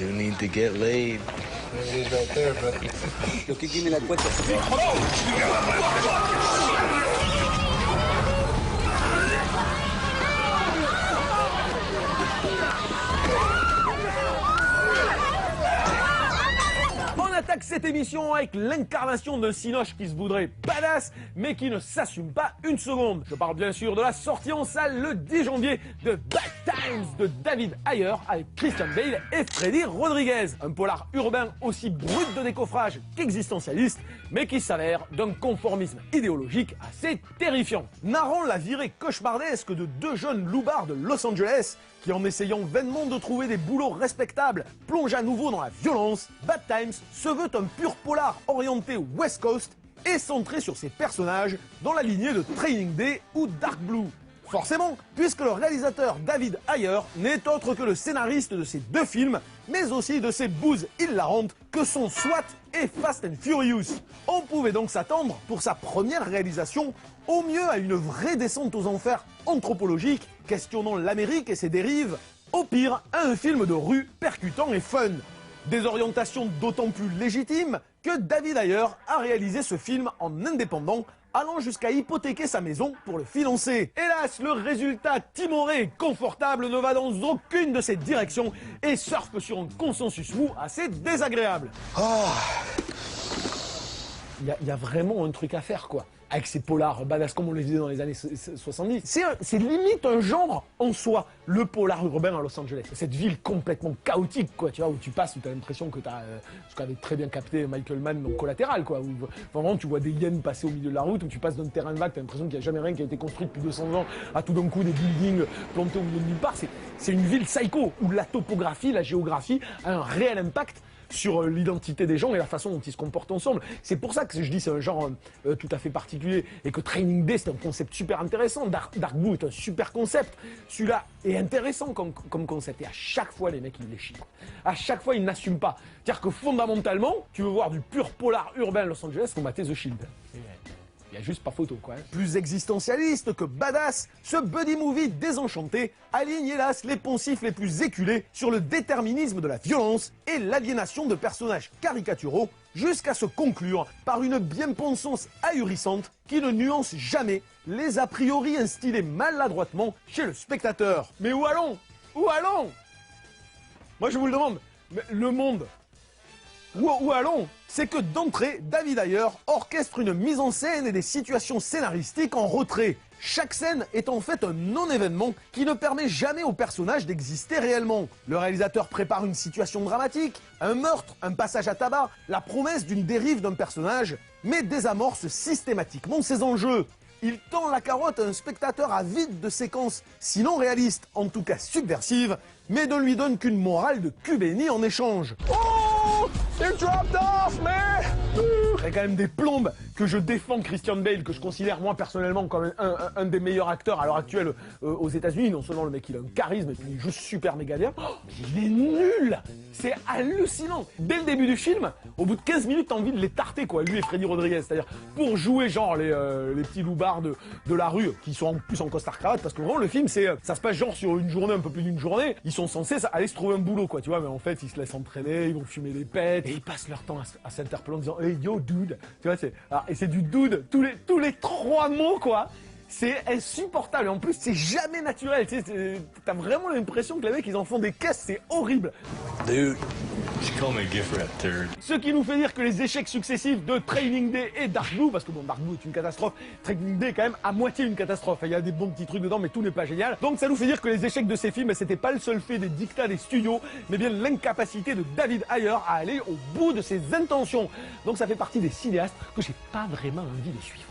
do need to get laid. There it is right there, brother. Yo, give me la cuenta. On attaque cette émission avec l'incarnation d'un cinoche qui se voudrait badass, mais qui ne s'assume pas une seconde. Je parle bien sûr de la sortie en salle le 10 janvier de Bad Times de David Ayer avec Christian Bale et Freddy Rodriguez. Un polar urbain aussi brut de décoffrage qu'existentialiste, mais qui s'avère d'un conformisme idéologique assez terrifiant. Narrant la virée cauchemardesque de deux jeunes loupards de Los Angeles qui, en essayant vainement de trouver des boulots respectables, plongent à nouveau dans la violence, Bad Times se veut un pur polar orienté West Coast et centré sur ses personnages dans la lignée de Training Day ou Dark Blue. Forcément, puisque le réalisateur David Ayer n'est autre que le scénariste de ces deux films, mais aussi de ces bouses hilarantes que sont SWAT et Fast and Furious. On pouvait donc s'attendre, pour sa première réalisation, au mieux à une vraie descente aux enfers anthropologiques, questionnant l'Amérique et ses dérives, au pire à un film de rue percutant et fun. Des orientations d'autant plus légitimes que David Ayer a réalisé ce film en indépendant, allant jusqu'à hypothéquer sa maison pour le financer. Hélas, le résultat timoré et confortable ne va dans aucune de ces directions et surfe sur un consensus mou assez désagréable. Il y a vraiment un truc à faire, quoi. Avec ces polars badass comme on les faisait dans les années 70. C'est limite un genre en soi, le polar urbain à Los Angeles. Cette ville complètement chaotique, quoi, tu vois, où tu passes, où tu as l'impression que tu as ce qu'avait très bien capté Michael Mann dans Collatéral, quoi, où vraiment tu vois des hyènes passer au milieu de la route, où tu passes d'un terrain de vague, tu as l'impression qu'il n'y a jamais rien qui a été construit depuis 200 ans, à tout d'un coup des buildings plantés au milieu de nulle part. C'est une ville psycho, où la topographie, la géographie a un réel impact sur l'identité des gens et la façon dont ils se comportent ensemble. C'est pour ça que je dis c'est un genre tout à fait particulier et que Training Day c'est un concept super intéressant. Dark Blue est un super concept. Celui-là est intéressant comme concept et à chaque fois les mecs ils les chient. À chaque fois ils n'assument pas. C'est-à-dire que fondamentalement tu veux voir du pur polar urbain Los Angeles, combattez The Shield. Il n'y a juste pas photo, quoi. Plus existentialiste que badass, ce buddy movie désenchanté aligne hélas les poncifs les plus éculés sur le déterminisme de la violence et l'aliénation de personnages caricaturaux jusqu'à se conclure par une bien-pensance ahurissante qui ne nuance jamais les a priori instillés maladroitement chez le spectateur. Mais où allons? Où allons? Moi je vous le demande, mais le monde, où allons? C'est que d'entrée, David Ayer orchestre une mise en scène et des situations scénaristiques en retrait. Chaque scène est en fait un non-événement qui ne permet jamais au personnage d'exister réellement. Le réalisateur prépare une situation dramatique, un meurtre, un passage à tabac, la promesse d'une dérive d'un personnage, mais désamorce systématiquement ses enjeux. Il tend la carotte à un spectateur avide de séquences, sinon réalistes, en tout cas subversives, mais ne lui donne qu'une morale de cul béni en échange. Oh! You dropped off, man! Il y a quand même des plombes que je défends Christian Bale, que je considère moi personnellement comme un des meilleurs acteurs à l'heure actuelle aux États-Unis. Non seulement le mec il a un charisme, il joue super méga bien, il est nul! C'est hallucinant! Dès le début du film, au bout de 15 minutes, t'as envie de les tarter, quoi, lui et Freddy Rodriguez. C'est-à-dire, pour jouer genre les petits loupards de la rue, qui sont en plus en costard-cravate, parce que vraiment le film, ça se passe genre sur une journée, un peu plus d'une journée, ils sont censés aller se trouver un boulot, quoi, tu vois, mais en fait, ils se laissent entraîner, ils vont fumer des pètes, et ils passent leur temps à s'interpeller en disant « Hey, yo, dude !» Tu vois, et c'est du dude, tous les 3 mots, quoi. C'est insupportable. Et en plus, c'est jamais naturel. Tu sais, t'as vraiment l'impression que les mecs, ils en font des caisses. C'est horrible. Dude, she called me a gift wrap turd. Ce qui nous fait dire que les échecs successifs de Training Day et Dark Blue, parce que bon, Dark Blue est une catastrophe, Training Day est quand même à moitié une catastrophe. Il y a des bons petits trucs dedans, mais tout n'est pas génial. Donc ça nous fait dire que les échecs de ces films, c'était pas le seul fait des dictats des studios, mais bien l'incapacité de David Ayer à aller au bout de ses intentions. Donc ça fait partie des cinéastes que j'ai pas vraiment envie de suivre.